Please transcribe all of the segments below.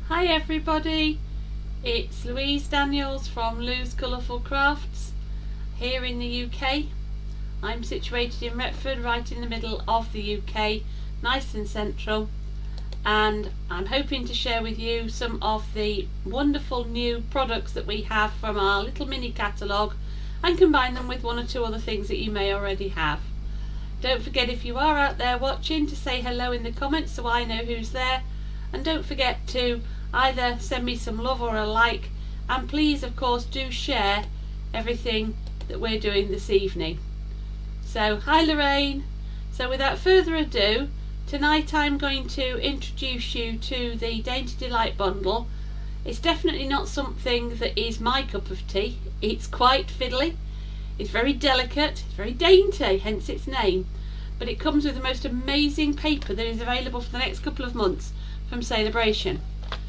Hi everybody, it's Louise Daniels from Lou's Colourful Crafts here in the UK. I'm situated in Retford, right in the middle of the UK, nice and central, and I'm hoping to share with you some of the wonderful new products that we have from our little mini catalogue and combine them with one or two other things that you may already have. Don't forget, if you are out there watching, to say hello in the comments so I know who's there, and don't forget to either send me some love or a like, and please of course do share everything that we're doing this evening. So hi Lorraine. So without further ado, tonight I'm going to introduce you to the Dainty Delight Bundle. It's definitely not something that is my cup of tea. It's quite fiddly, it's very delicate, it's very dainty, hence its name, but it comes with the most amazing paper that is available for the next couple of months from Salebration.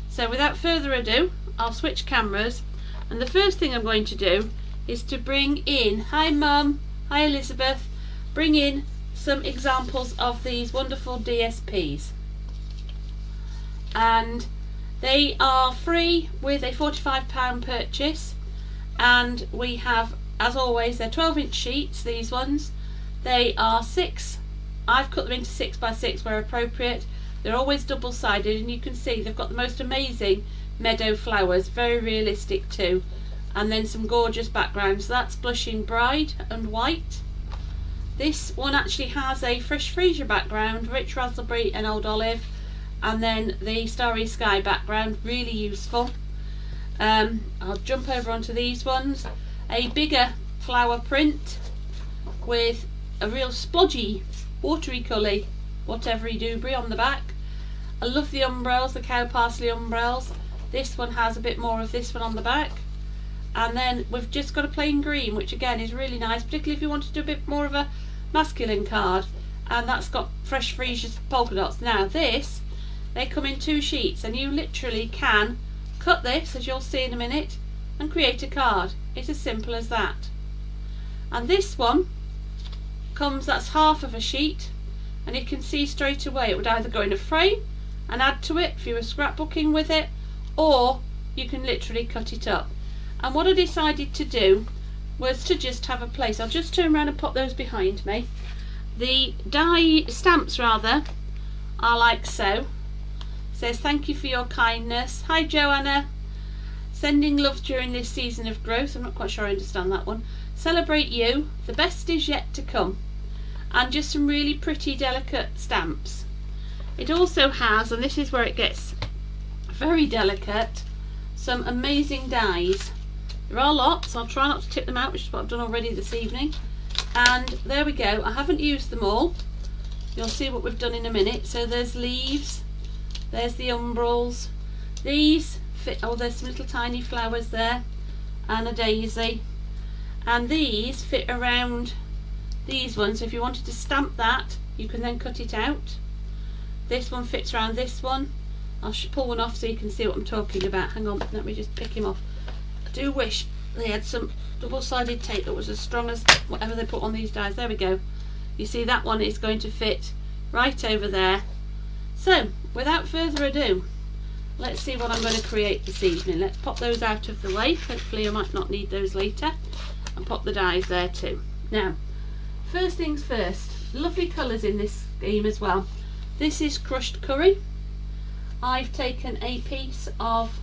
So without further ado, I'll switch cameras, and the first thing I'm going to do is to bring in, hi Mum, hi Elizabeth, bring in some examples of these wonderful DSPs, and they are free with a £45 purchase, and we have, as always, they're 12-inch sheets, these ones. They are I've cut them into 6x6 where appropriate. They're always double-sided, and you can see they've got the most amazing meadow flowers, very realistic too, and then some gorgeous backgrounds. That's Blushing Bride and white. This one actually has a fresh freesia background, rich raspberry and old olive, and then the starry sky background, really useful. I'll jump over onto these ones. A bigger flower print with a real splodgy, watery colour, whatever-y doobry on the back. I love the umbrellas, the cow parsley umbrellas. This one has a bit more of this one on the back, and then we've just got a plain green, which again is really nice, particularly if you want to do a bit more of a masculine card, and that's got fresh freesia polka dots. Now this, they come in 2 sheets, and you literally can cut this, as you'll see in a minute, and create a card. It's as simple as that. And this one comes, that's half of a sheet, and you can see straight away it would either go in a frame and add to it if you were scrapbooking with it, or you can literally cut it up. And what I decided to do was to just have a place. I'll just turn around and pop those behind me. The stamps rather are like so. It says, thank you for your kindness. Hi Joanna. Sending love during this season of growth. I'm not quite sure I understand that one. Celebrate you. The best is yet to come. And just some really pretty delicate stamps. It also has, and this is where it gets very delicate, some amazing dies. There are lots. I'll try not to tip them out, which is what I've done already this evening. And there we go. I haven't used them all. You'll see what we've done in a minute. So there's leaves, there's the umbrels. These fit, oh, there's some little tiny flowers there, and a daisy. And these fit around these ones, so if you wanted to stamp that, you can then cut it out. This one fits around this one. I'll pull one off so you can see what I'm talking about. Hang on, let me just pick him off. I do wish they had some double-sided tape that was as strong as whatever they put on these dies. There we go. You see that one is going to fit right over there. So without further ado, let's see what I'm going to create this evening. Let's pop those out of the way. Hopefully I might not need those later. And pop the dies there too. Now, first things first, lovely colours in this scheme as well. This is crushed curry. I've taken a piece of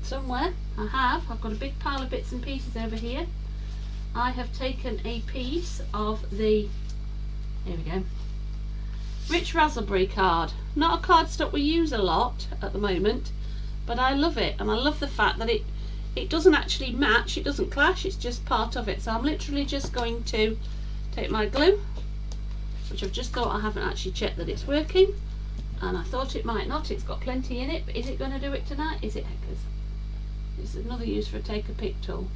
somewhere. I've got a big pile of bits and pieces over here. I have taken a piece of the, here we go, rich raspberry card. Not a cardstock we use a lot at the moment, but I love it, and I love the fact that it doesn't actually match, it doesn't clash, it's just part of it. So I'm literally just going to take my glue, which I've just thought, I haven't actually checked that it's working, and I thought it might not. It's got plenty in it, but is it going to do it tonight? Is it, heckers? It's another use for a take a pick tool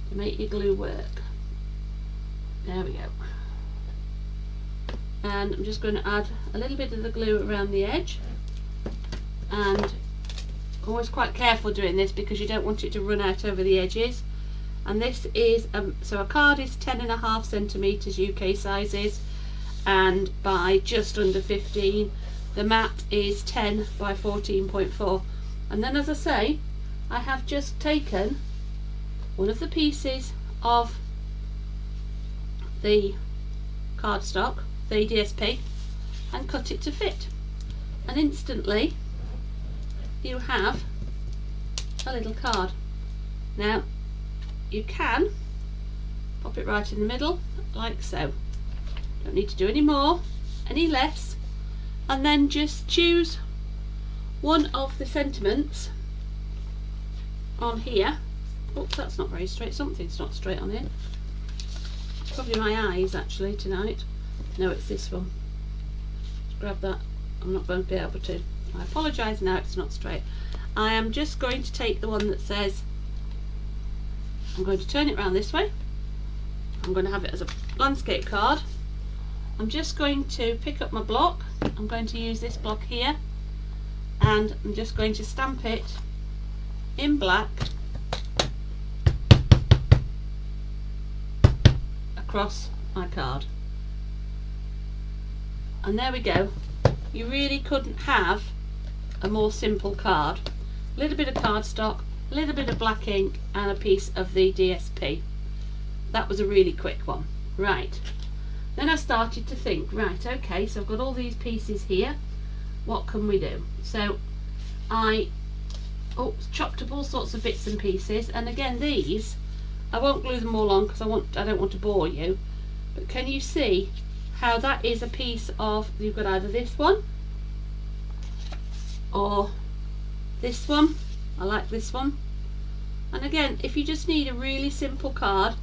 to make your glue work. There we go. And I'm just going to add a little bit of the glue around the edge, and always quite careful doing this because you don't want it to run out over the edges. And this is so a card is 10.5 centimeters UK sizes, and by just under 15. the mat is 10 by 14.4. And then, as I say, I have just taken one of the pieces of the cardstock, the DSP, and cut it to fit, and instantly you have a little card. Now you can pop it right in the middle like so. Don't need to do any more, any less, and then just choose one of the sentiments on here. Oops, that's not very straight. Something's not straight on here. Probably my eyes actually tonight. No, it's this one. Just grab that. I'm not going to be able to. I apologise now, it's not straight. I am just going to take the one that says, I'm going to turn it around this way. I'm going to have it as a landscape card. I'm just going to pick up my block. I'm going to use this block here, and I'm just going to stamp it in black across my card. And there we go. You really couldn't have a more simple card. A little bit of cardstock, a little bit of black ink, and a piece of the DSP. That was a really quick one. Right, then I started to think, right, okay, so I've got all these pieces here, what can we do? So I chopped up all sorts of bits and pieces, and again these, I won't glue them all on because I don't want to bore you, but can you see how that is a piece of, you've got either this one or this one. I like this one. And again, if you just need a really simple card,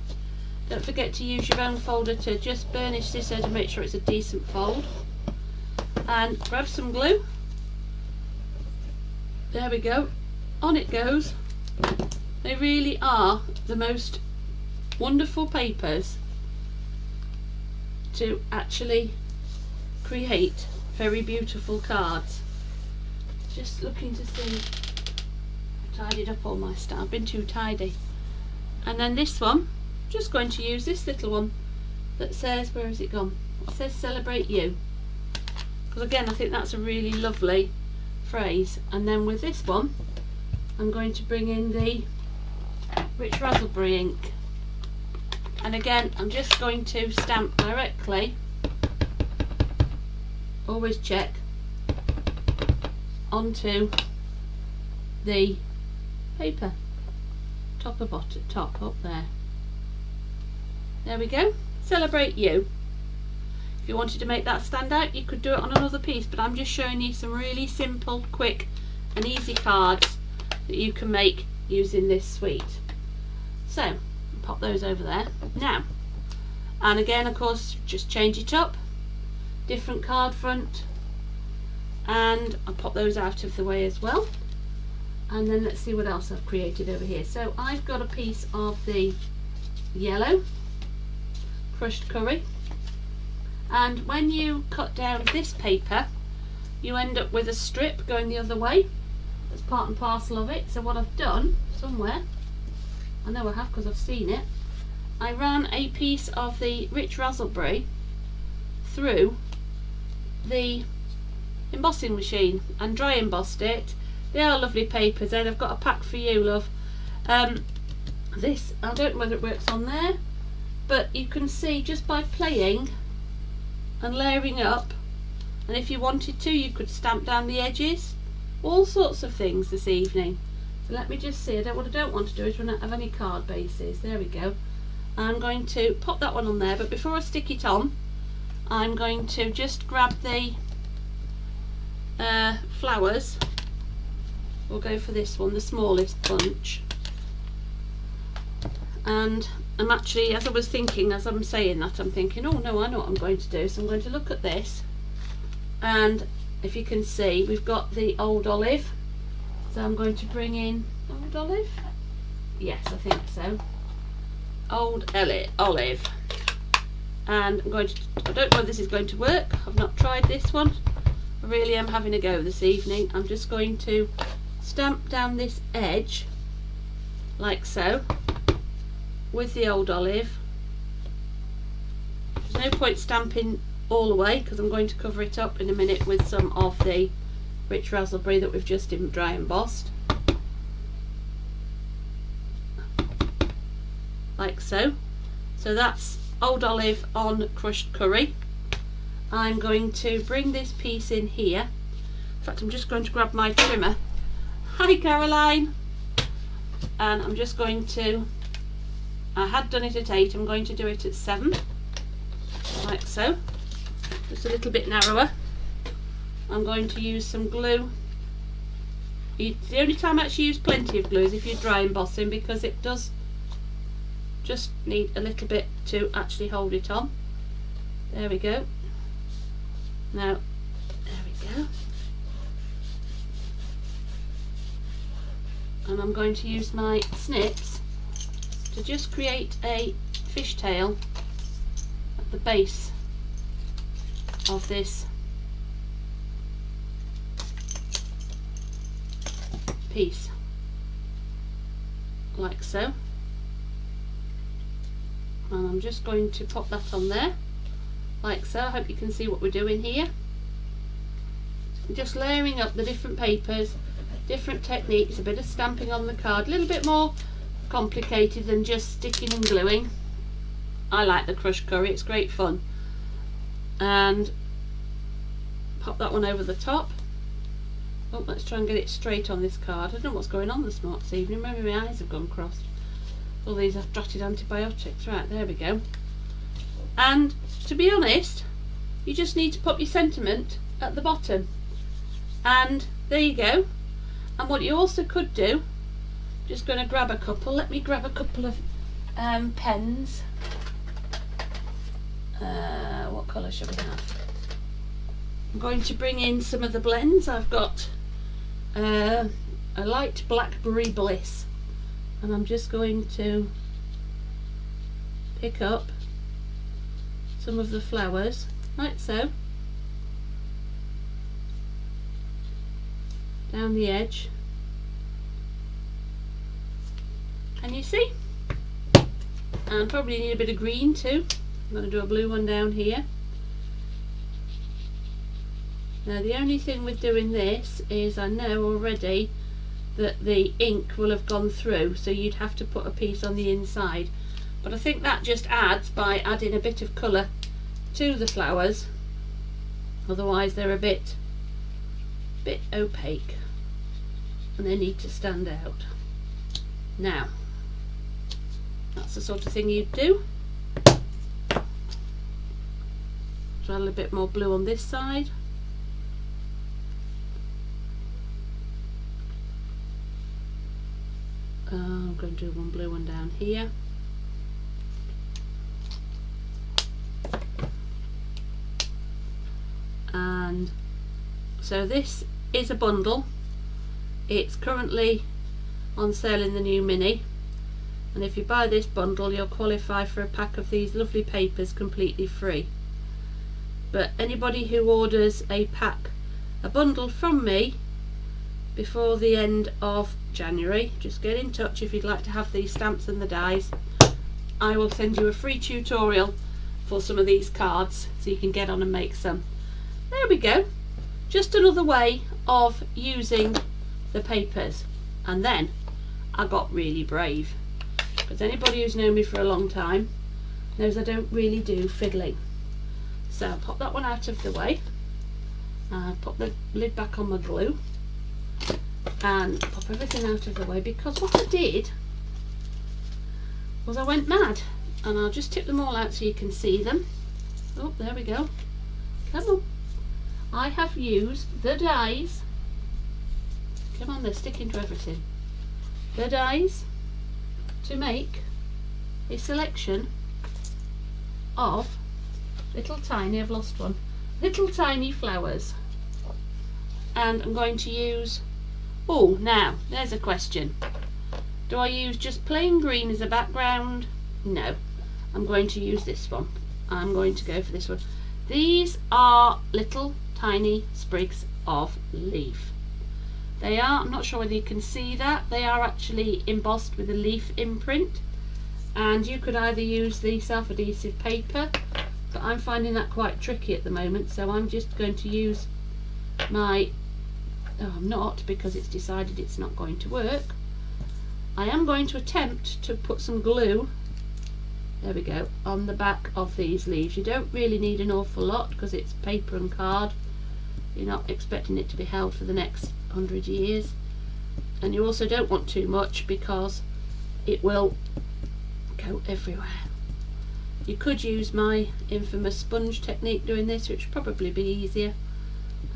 don't forget to use your own folder to just burnish this so to make sure it's a decent fold, and grab some glue. There we go, on it goes. They really are the most wonderful papers to actually create very beautiful cards. Just looking to see, I tidied up all my stuff, I've been too tidy. And then this one, I'm just going to use this little one that says, where has it gone? It says Celebrate You, because again I think that's a really lovely phrase. And then with this one I'm going to bring in the Rich Raspberry ink, and again I'm just going to stamp directly, always check, onto the paper, top or bottom, top up there. There we go, Celebrate You. If you wanted to make that stand out, you could do it on another piece, but I'm just showing you some really simple, quick and easy cards that you can make using this suite. So pop those over there now, and again of course just change it up, different card front, and I'll pop those out of the way as well. And then let's see what else I've created over here. So I've got a piece of the yellow crushed curry, and when you cut down this paper you end up with a strip going the other way. That's part and parcel of it. So what I've done somewhere, I know I have because I've seen it, I ran a piece of the Rich Raspberry through the embossing machine and dry embossed it. They are lovely papers, and I've got a pack for you, love. This, I don't know whether it works on there, but you can see just by playing and layering up, and if you wanted to you could stamp down the edges, all sorts of things this evening. So let me just see, what I don't want to do is run out of any card bases. There we go. I'm going to pop that one on there, but before I stick it on I'm going to just grab the flowers. We'll go for this one, the smallest bunch. And I'm actually, as I was thinking, as I'm saying that, I'm thinking, oh no, I know what I'm going to do. So I'm going to look at this, and if you can see, we've got the old olive. So I'm going to bring in old olive. Yes, I think so. Old olive. And I'm going to, I don't know if this is going to work. I've not tried this one. I really am having a go this evening. I'm just going to stamp down this edge like so with the old olive. There's no point stamping all the way because I'm going to cover it up in a minute with some of the rich raspberry that we've just dry embossed, like so. So that's Old Olive on crushed curry. I'm going to bring this piece in here. In fact, I'm just going to grab my trimmer. Hi Caroline. And I'm just going to, I had done it at 8, I'm going to do it at 7, like so, just a little bit narrower. I'm going to use some glue. The only time I actually use plenty of glue is if you're dry embossing, because it does just need a little bit to actually hold it on. There we go. Now, there we go. And I'm going to use my snips to just create a fishtail at the base of this piece, like so. And I'm just going to pop that on there, like so. I hope you can see what we're doing here. Just layering up the different papers, different techniques, a bit of stamping on the card, a little bit more complicated than just sticking and gluing. I like the crushed curry, it's great fun. And pop that one over the top. Oh, let's try and get it straight on this card. I don't know what's going on this evening, maybe my eyes have gone crossed. All these have dotted antibiotics. Right, there we go. And to be honest, you just need to put your sentiment at the bottom. And there you go. And what you also could do, just going to grab a couple, let me grab a couple of pens. What colour should we have? I'm going to bring in some of the blends. I've got a light blackberry bliss, and I'm just going to pick up some of the flowers, like so, down the edge. Can you see? And probably need a bit of green too. I'm going to do a blue one down here. Now the only thing with doing this is I know already that the ink will have gone through, so you'd have to put a piece on the inside, but I think that just adds by adding a bit of colour to the flowers, otherwise they're a bit opaque and they need to stand out. Now that's the sort of thing you'd do. Try a little bit more blue on this side. I'm going to do one blue one down here. And so this is a bundle. It's currently on sale in the new mini, and if you buy this bundle you'll qualify for a pack of these lovely papers completely free. But anybody who orders a bundle from me before the end of January, just get in touch if you'd like to have these stamps and the dies. I will send you a free tutorial for some of these cards so you can get on and make some. There we go, just another way of using the papers. And then I got really brave, because anybody who's known me for a long time knows I don't really do fiddling. So I'll pop that one out of the way, and put the lid back on my glue, and pop everything out of the way, because what I did was I went mad. And I'll just tip them all out so you can see them. Oh, there we go. Come on. I have used the dies. Come on, they're sticking to everything. The dies to make a selection of little tiny, I've lost one, little tiny flowers. And I'm going to use, oh, now there's a question. Do I use just plain green as a background? No, I'm going to use this one. I'm going to go for this one. These are little tiny sprigs of leaf. They are, I'm not sure whether you can see that, they are actually embossed with a leaf imprint, and you could either use the self-adhesive paper but I'm finding that quite tricky at the moment, so I'm just going to use my, I'm not, because it's decided it's not going to work. I am going to attempt to put some glue, there we go, on the back of these leaves. You don't really need an awful lot because it's paper and card. You're not expecting it to be held for the next 100 years. And you also don't want too much because it will go everywhere. You could use my infamous sponge technique doing this, which would probably be easier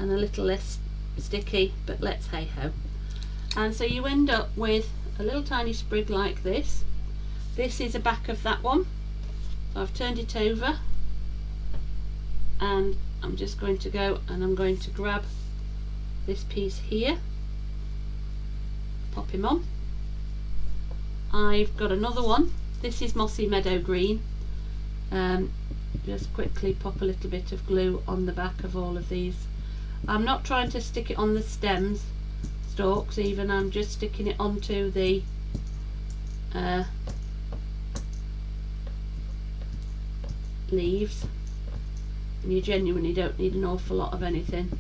and a little less sticky, but let's hey ho. And so you end up with a little tiny sprig like this. This is the back of that one. So I've turned it over and I'm just going to go and I'm going to grab this piece here, pop him on. I've got another one. This is Mossy Meadow Green. Just quickly pop a little bit of glue on the back of all of these. I'm not trying to stick it on the stems, stalks even, I'm just sticking it onto the leaves, and you genuinely don't need an awful lot of anything.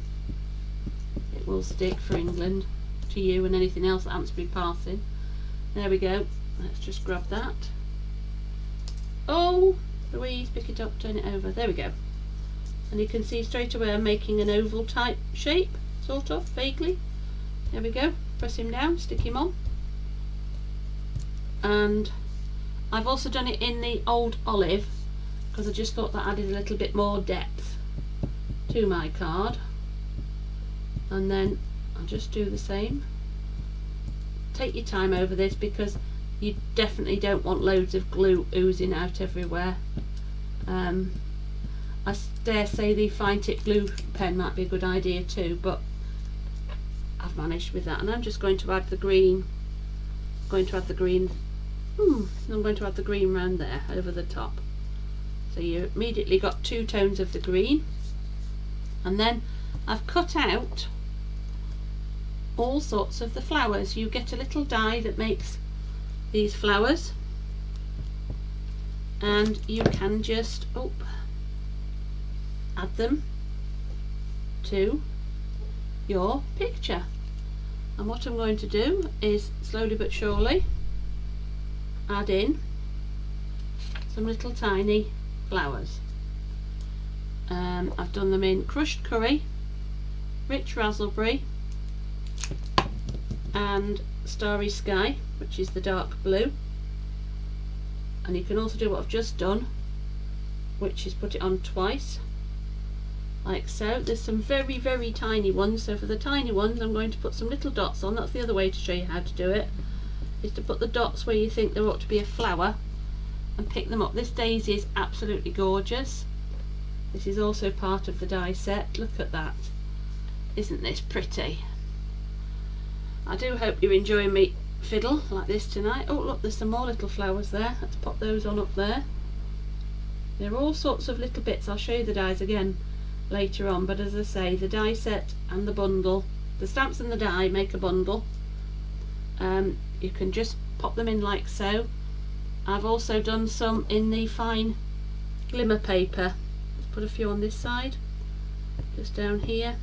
It will stick for England to you and anything else that happens to be passing. There we go, let's just grab that. Oh Louise, pick it up, turn it over, there we go. And you can see straight away I'm making an oval type shape, sort of, vaguely. There we go, press him down, stick him on. And I've also done it in the old olive because I just thought that added a little bit more depth to my card. And then I'll just do the same. Take your time over this because you definitely don't want loads of glue oozing out everywhere. I dare say the fine tip glue pen might be a good idea too, but I've managed with that. And I'm just going to add the green. I'm going to add the green round there over the top. So you immediately got two tones of the green. And then I've cut out all sorts of the flowers. You get a little die that makes these flowers, and you can just add them to your picture. And what I'm going to do is slowly but surely add in some little tiny flowers. I've done them in crushed curry, rich raspberry and starry sky, which is the dark blue. And you can also do what I've just done, which is put it on twice like so. There's some very very tiny ones, so for the tiny ones I'm going to put some little dots on. That's the other way to show you how to do it, is to put the dots where you think there ought to be a flower and pick them up. This daisy is absolutely gorgeous. This is also part of the die set. Look at that, isn't this pretty? I do hope you're enjoying me fiddle like this tonight. Oh look, there's some more little flowers there. Let's pop those on up there. There are all sorts of little bits. I'll show you the dies again later on, but as I say, the die set and the bundle, the stamps and the die make a bundle. You can just pop them in like so. I've also done some in the fine glimmer paper. Let's put a few on this side, just down here,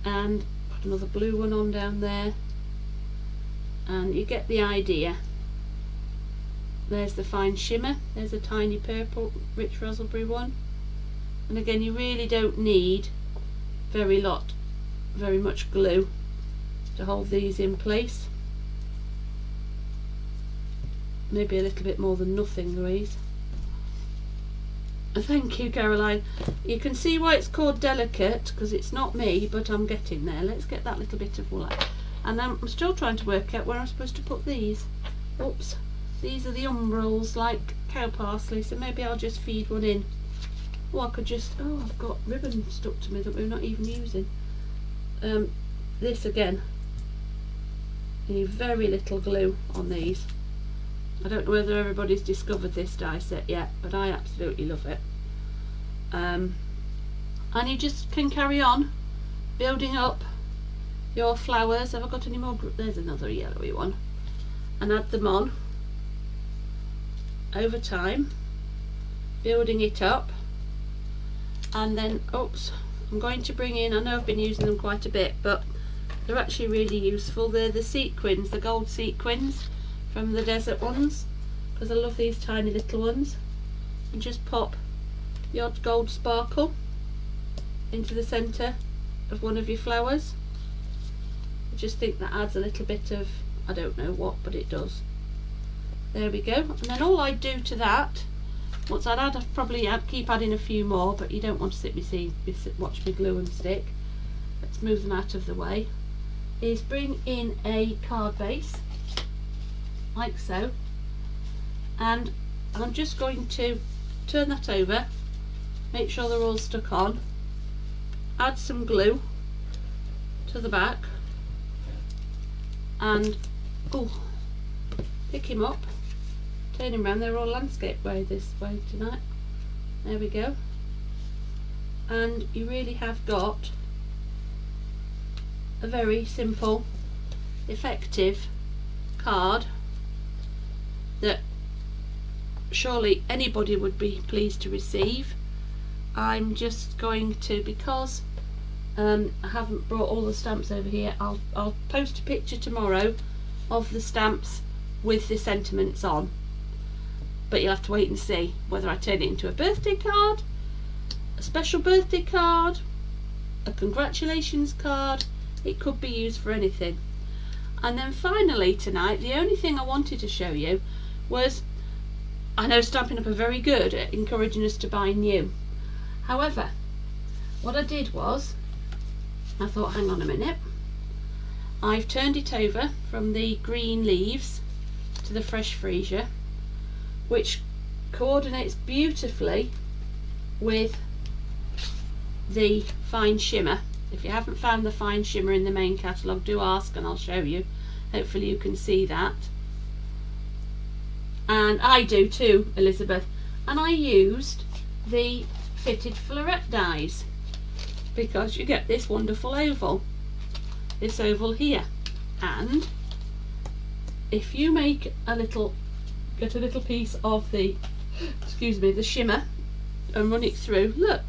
and put another blue one on down there, and you get the idea. There's the fine shimmer, there's a tiny purple rich raspberry one, and again you really don't need very much glue to hold these in place. Maybe a little bit more than nothing, Louise. Thank you, Caroline. You can see why it's called delicate, because it's not me, but I'm getting there. Let's get that little bit of wool out. And I'm still trying to work out where I'm supposed to put these. Oops, these are the umbrals like cow parsley, so maybe I'll just feed one in. Or I could just, oh, I've got ribbon stuck to me that we're not even using. This again, you need very little glue on these. I don't know whether everybody's discovered this die set yet, but I absolutely love it. And you just can carry on building up your flowers. Have I got any more? There's another yellowy one. And add them on over time, building it up. And then, oops, I'm going to bring in, I know I've been using them quite a bit, but they're actually really useful. They're the sequins, the gold sequins from the desert ones, because I love these tiny little ones. And just pop the odd gold sparkle into the centre of one of your flowers. I just think that adds a little bit of, I don't know what, but it does. There we go. And then all I do to that, once I'd probably keep adding a few more, but you don't want to watch me glue and stick. Let's move them out of the way. Is bring in a card base, like so, and I'm just going to turn that over, make sure they're all stuck on, add some glue to the back, and pick him up, turn him around. They're all landscape way this way tonight. There we go. And you really have got a very simple, effective card that surely anybody would be pleased to receive. I'm just going to, because I haven't brought all the stamps over here, I'll post a picture tomorrow of the stamps with the sentiments on, but you'll have to wait and see whether I turn it into a birthday card, a special birthday card, a congratulations card. It could be used for anything. And then finally tonight, the only thing I wanted to show you was, I know Stampin'Up are very good at encouraging us to buy new. However, what I did was, I thought, hang on a minute, I've turned it over from the green leaves to the fresh freesia, which coordinates beautifully with the fine shimmer. If you haven't found the fine shimmer in the main catalogue, do ask and I'll show you. Hopefully you can see that. And I do too, Elizabeth. And I used the fitted floret dies, because you get this wonderful oval, this oval here. And if you make get a little piece of the, excuse me, the shimmer and run it through, look,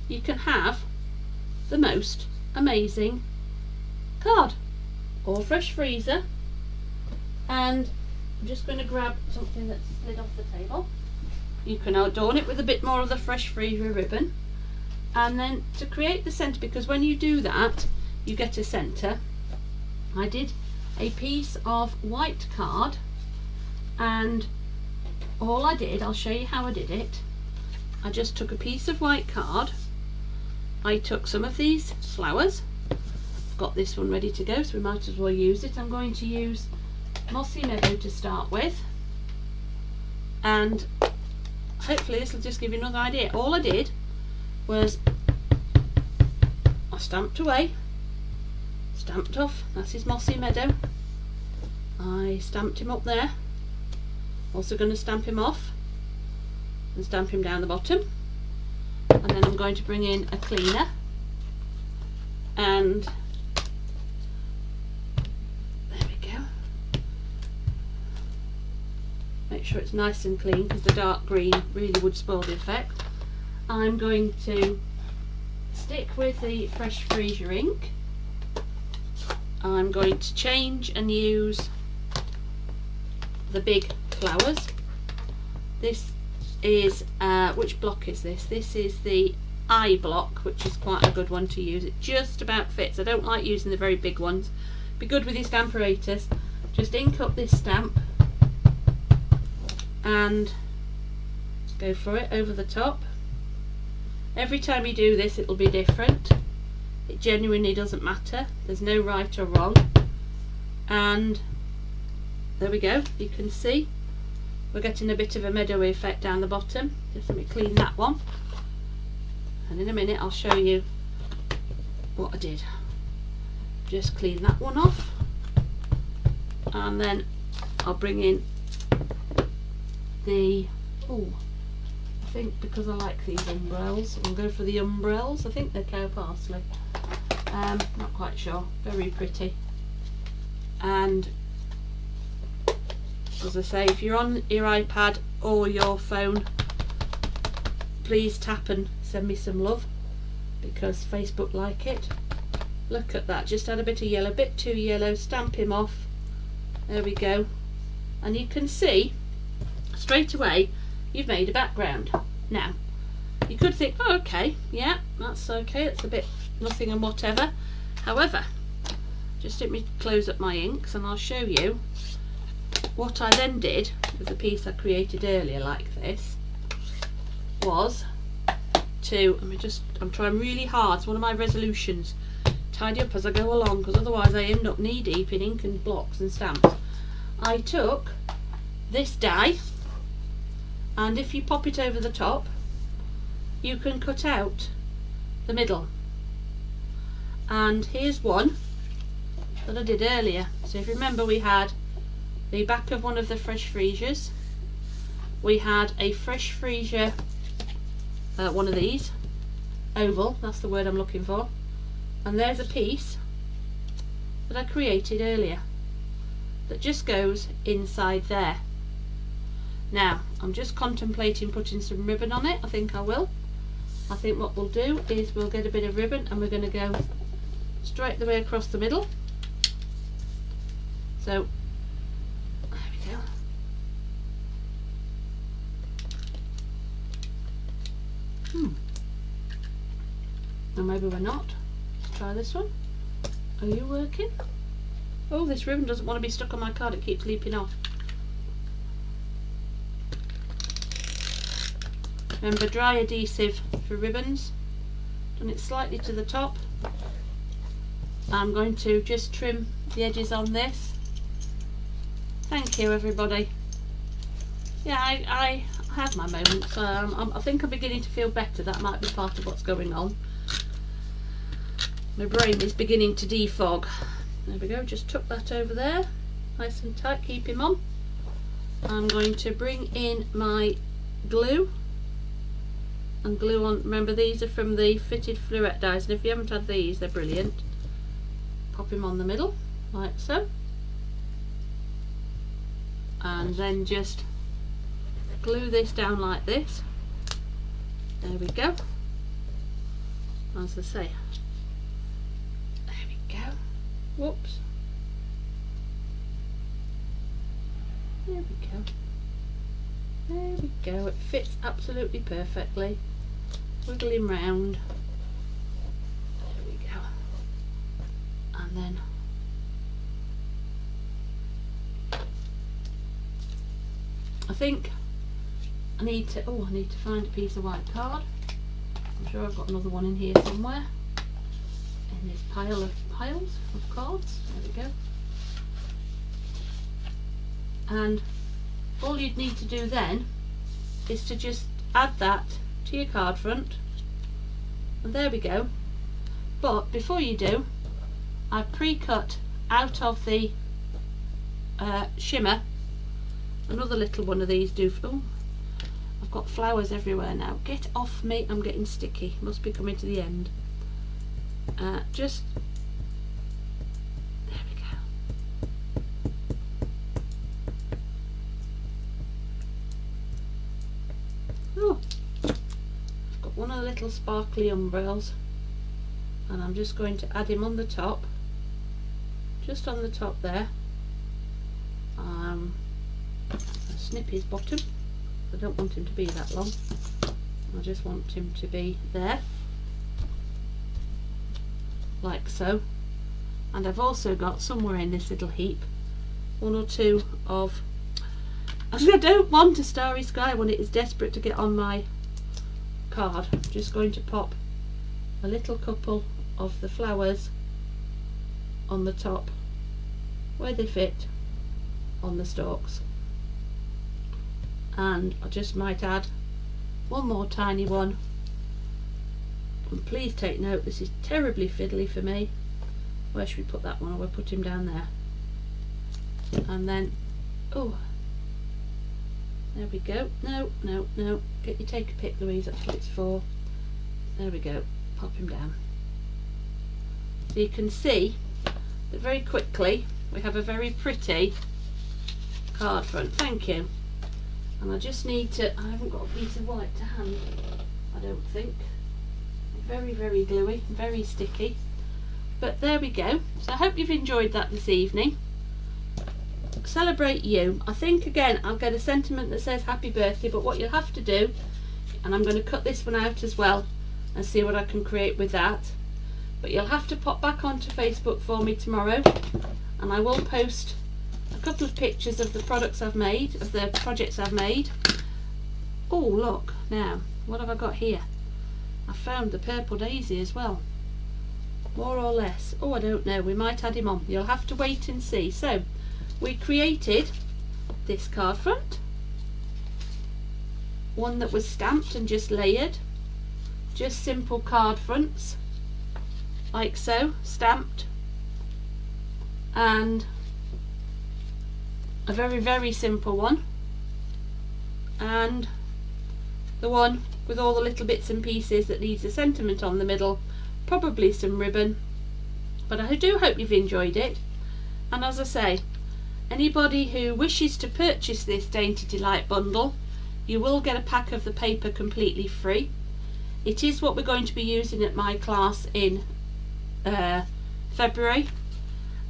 you can have the most amazing card or fresh freezer. And I'm just going to grab something that's slid off the table. You can adorn it with a bit more of the fresh freezer ribbon, and then to create the centre, because when you do that you get a centre, I did a piece of white card, and all I did, I'll show you how I did it. I just took a piece of white card, I took some of these flowers, I've got this one ready to go so we might as well use it. I'm going to use Mossy Meadow to start with, and hopefully this will just give you another idea. All I did was I stamped away, stamped off, that's his Mossy Meadow, I stamped him up there, also going to stamp him off and stamp him down the bottom, and then I'm going to bring in a cleaner and there we go. Make sure it's nice and clean because the dark green really would spoil the effect. I'm going to stick with the fresh freesia ink. I'm going to change and use the big flowers. This is which block is this? This is the I block, which is quite a good one to use. It just about fits. I don't like using the very big ones. Be good with your Stamparatus. Just ink up this stamp and go for it over the top. Every time you do this it'll be different. It genuinely doesn't matter. There's no right or wrong. And there we go. You can see we're getting a bit of a meadowy effect down the bottom. Just let me clean that one, and in a minute I'll show you what I did. Just clean that one off, and then I'll bring in the, I think because I like these umbrellas, I'll go for the umbrellas. I think they're cow parsley, not quite sure. Very pretty. And as I say, if you're on your iPad or your phone, please tap and send me some love, because Facebook like it. Look at that, just add a bit of yellow, a bit too yellow, stamp him off. There we go. And you can see straight away you've made a background. Now you could think, oh, okay, yeah, that's okay, it's a bit nothing and whatever. However, just let me close up my inks and I'll show you what I then did with the piece I created earlier like this, was to, I'm trying really hard, it's one of my resolutions, tidy up as I go along, because otherwise I end up knee deep in ink and blocks and stamps. I took this die, and if you pop it over the top, you can cut out the middle. And here's one that I did earlier. So if you remember, we had the back of one of the fresh freesias, we had a fresh freesia, one of these, oval, that's the word I'm looking for, and there's a piece that I created earlier that just goes inside there. Now I'm just contemplating putting some ribbon on it. I think I will. I think what we'll do is we'll get a bit of ribbon and we're going to go straight the way across the middle. So there we go. Or maybe we're not. Let's try this one. Are you working? Oh, this ribbon doesn't want to be stuck on my card, it keeps leaping off. Remember, dry adhesive for ribbons. Done it slightly to the top. I'm going to just trim the edges on this. Thank you, everybody. Yeah, I have my moments. I think I'm beginning to feel better. That might be part of what's going on. My brain is beginning to defog. There we go, just tuck that over there. Nice and tight, keep him on. I'm going to bring in my glue and glue on. Remember, these are from the fitted fluorite dies, and if you haven't had these, they're brilliant. Pop him on the middle, like so. And then just glue this down like this. There we go. As I say, there we go. Whoops. There we go. There we go. It fits absolutely perfectly. Wiggle him round. There we go. And then I think I need to find a piece of white card. I'm sure I've got another one in here somewhere, in this pile of piles of cards. There we go. And all you'd need to do then is to just add that to your card front, and there we go. But before you do, I've pre-cut out of the shimmer another little one of these. Oh, I've got flowers everywhere now. Get off me, I'm getting sticky. Must be coming to the end. Just there we go. Oh, I've got one of the little sparkly umbrellas, and I'm just going to add him on the top, just on the top there. Snip his bottom. I don't want him to be that long. I just want him to be there, like so. And I've also got somewhere in this little heap one or two of, I don't want a starry sky when it is desperate to get on my card. I'm just going to pop a little couple of the flowers on the top where they fit on the stalks. And I just might add one more tiny one. And please take note, this is terribly fiddly for me. Where should we put that one? Or we'll put him down there. And then, oh, there we go. No, no, no. Get your take a pick, Louise, that's what it's for. There we go. Pop him down. So you can see that very quickly we have a very pretty card front. Thank you. And I just need to, I haven't got a piece of white to hand. I don't think. Very, very gluey, very sticky. But there we go. So I hope you've enjoyed that this evening. Celebrate you. I think again I'll get a sentiment that says happy birthday, but what you'll have to do, and I'm going to cut this one out as well and see what I can create with that, but you'll have to pop back onto Facebook for me tomorrow, and I will post a couple of pictures of the products I've made, of the projects I've made. Oh look, now what have I got here? I found the purple daisy as well, more or less. Oh, I don't know, we might add him on. You'll have to wait and see. So we created this card front, one that was stamped and just layered, just simple card fronts like so, stamped, and a very, very simple one, and the one with all the little bits and pieces that needs a sentiment on the middle, probably some ribbon. But I do hope you've enjoyed it, and as I say, anybody who wishes to purchase this Dainty Delight bundle, you will get a pack of the paper completely free. It is what we're going to be using at my class in February,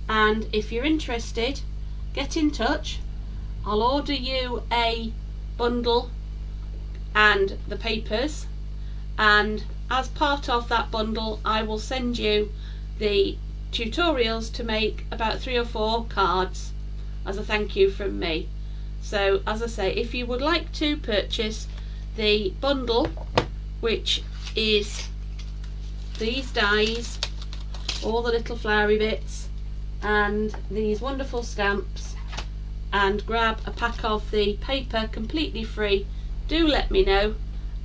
and if you're interested, get in touch. I'll order you a bundle and the papers, and as part of that bundle I will send you the tutorials to make about 3 or 4 cards as a thank you from me. So as I say, if you would like to purchase the bundle, which is these dies, all the little flowery bits and these wonderful stamps, and grab a pack of the paper completely free, do let me know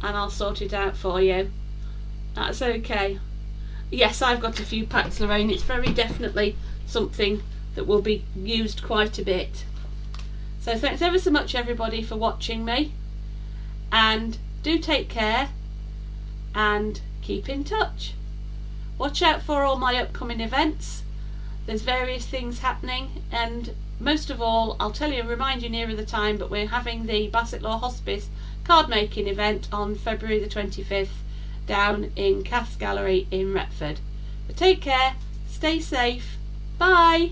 and I'll sort it out for you. That's okay. Yes, I've got a few packs, Lorraine. It's very definitely something that will be used quite a bit. So thanks ever so much everybody for watching me, and do take care and keep in touch. Watch out for all my upcoming events. There's various things happening, and most of all, I'll tell you, remind you nearer the time, but we're having the Basset Law Hospice card making event on February the 25th down in Cath's Gallery in Retford. But take care, stay safe, bye.